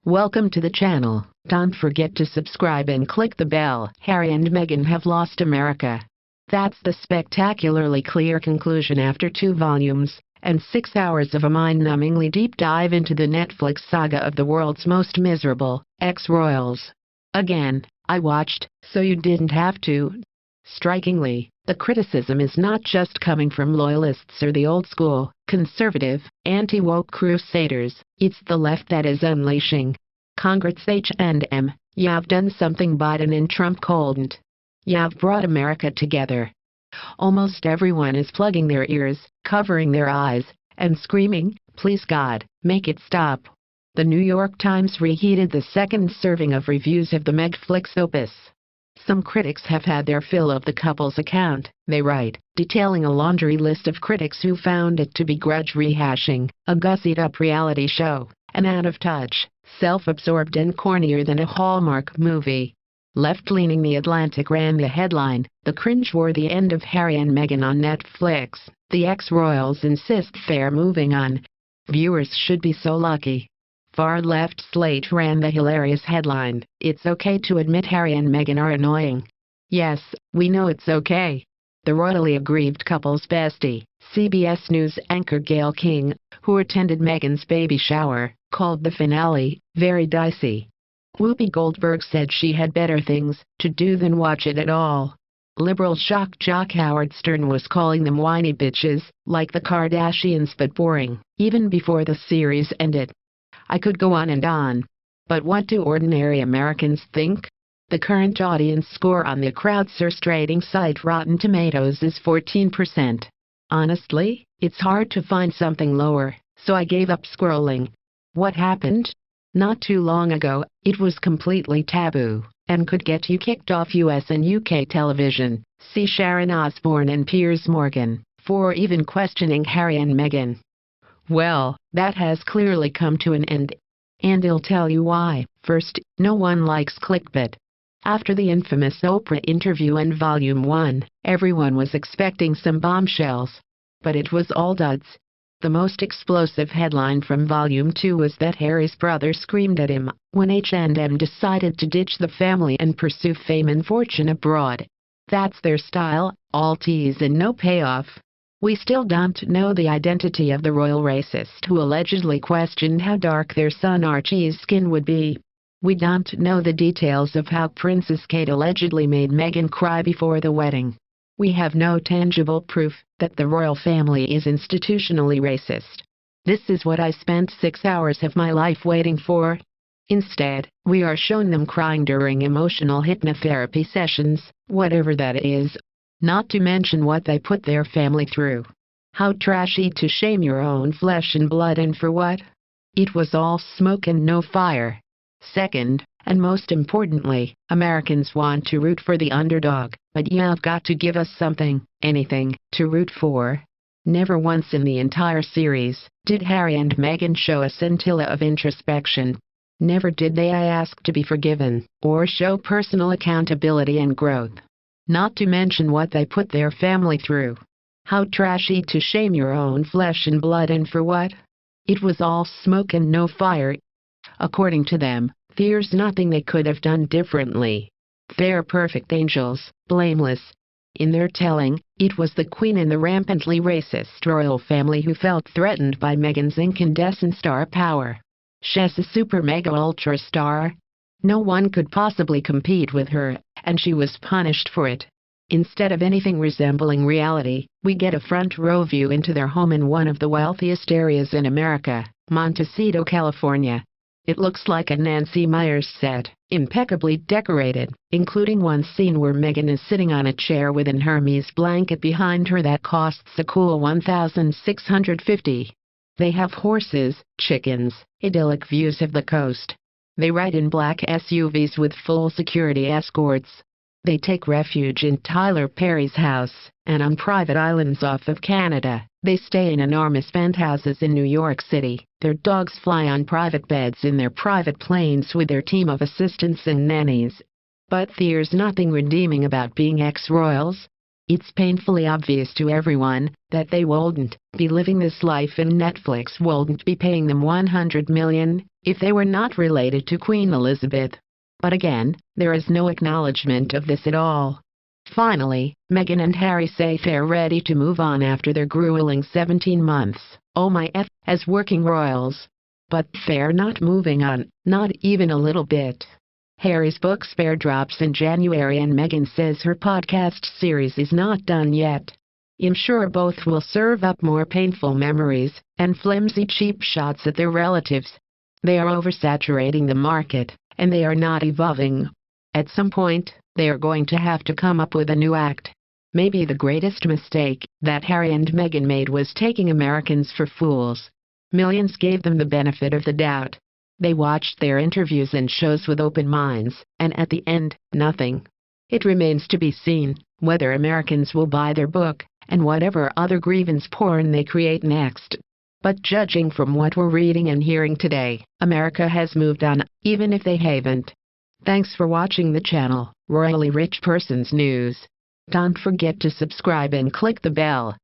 Welcome to the channel. Don't forget to subscribe and click the bell. Harry and Meghan have lost America. That's the spectacularly clear conclusion after 2 volumes and 6 hours of a mind-numbingly deep dive into the Netflix saga of the world's most miserable ex-royals. Again, I watched, so you didn't have to. Strikingly, the criticism is not just coming from loyalists or the old-school, conservative, anti-woke crusaders. It's the left that is unleashing. Congrats H&M, you've done something Biden and Trump couldn't. You've brought America together. Almost everyone is plugging their ears, covering their eyes, and screaming, "Please God, make it stop." The New York Times reheated the second serving of reviews of the Megflix opus. Some critics have had their fill of the couple's account, they write, detailing a laundry list of critics who found it to be grudge rehashing, a gussied-up reality show, and out of touch, self-absorbed and cornier than a Hallmark movie. Left-leaning The Atlantic ran the headline, "The cringeworthy end of Harry and Meghan on Netflix. The ex-royals insist they're moving on. Viewers should be so lucky." Far-left Slate ran the hilarious headline, "It's okay to admit Harry and Meghan are annoying." Yes, we know it's okay. The royally aggrieved couple's bestie, CBS News anchor Gayle King, who attended Meghan's baby shower, called the finale very dicey. Whoopi Goldberg said she had better things to do than watch it at all. Liberal shock jock Howard Stern was calling them whiny bitches, like the Kardashians, but boring, even before the series ended. I could go on and on. But what do ordinary Americans think? The current audience score on the crowdsourced rating site Rotten Tomatoes is 14%. Honestly, it's hard to find something lower, so I gave up scrolling. What happened? Not too long ago, it was completely taboo, and could get you kicked off US and UK television. See Sharon Osbourne and Piers Morgan, for even questioning Harry and Meghan. Well, that has clearly come to an end. And I'll tell you why. First, no one likes clickbait. After the infamous Oprah interview in Volume 1, everyone was expecting some bombshells. But it was all duds. The most explosive headline from Volume 2 was that Harry's brother screamed at him when H&M decided to ditch the family and pursue fame and fortune abroad. That's their style, all tease and no payoff. We still don't know the identity of the royal racist who allegedly questioned how dark their son Archie's skin would be. We don't know the details of how Princess Kate allegedly made Meghan cry before the wedding. We have no tangible proof that the royal family is institutionally racist. This is what I spent 6 hours of my life waiting for. Instead, we are shown them crying during emotional hypnotherapy sessions, whatever that is. Not to mention what they put their family through. How trashy to shame your own flesh and blood, and for what? It was all smoke and no fire. Second, and most importantly, Americans want to root for the underdog, but you've got to give us something, anything, to root for. Never once in the entire series did Harry and Meghan show a scintilla of introspection. Never did they ask to be forgiven, or show personal accountability and growth. Not to mention what they put their family through. How trashy to shame your own flesh and blood, and for what? It was all smoke and no fire. According to them, there's nothing they could have done differently. They're perfect angels, blameless. In their telling, it was the Queen and the rampantly racist royal family who felt threatened by Meghan's incandescent star power. She's a super mega ultra star. No one could possibly compete with her, and she was punished for it. Instead of anything resembling reality, we get a front-row view into their home in one of the wealthiest areas in America, Montecito, California. It looks like a Nancy Meyers set, impeccably decorated, including one scene where Meghan is sitting on a chair with an Hermes blanket behind her that costs a cool $1,650. They have horses, chickens, idyllic views of the coast. They ride in black SUVs with full security escorts. They take refuge in Tyler Perry's house, and on private islands off of Canada. They stay in enormous penthouses in New York City. Their dogs fly on private beds in their private planes with their team of assistants and nannies. But there's nothing redeeming about being ex-royals. It's painfully obvious to everyone that they wouldn't be living this life and Netflix wouldn't be paying them $100 million if they were not related to Queen Elizabeth. But again, there is no acknowledgement of this at all. Finally, Meghan and Harry say they're ready to move on after their grueling 17 months, as working royals. But they're not moving on, not even a little bit. Harry's book Spare drops in January and Meghan says her podcast series is not done yet. I'm sure both will serve up more painful memories and flimsy cheap shots at their relatives. They are oversaturating the market, and they are not evolving. At some point, they are going to have to come up with a new act. Maybe the greatest mistake that Harry and Meghan made was taking Americans for fools. Millions gave them the benefit of the doubt. They watched their interviews and shows with open minds, and at the end, nothing. It remains to be seen whether Americans will buy their book and whatever other grievance porn they create next. But judging from what we're reading and hearing today, America has moved on, even if they haven't. Thanks for watching the channel, Royally Rich Persons News. Don't forget to subscribe and click the bell.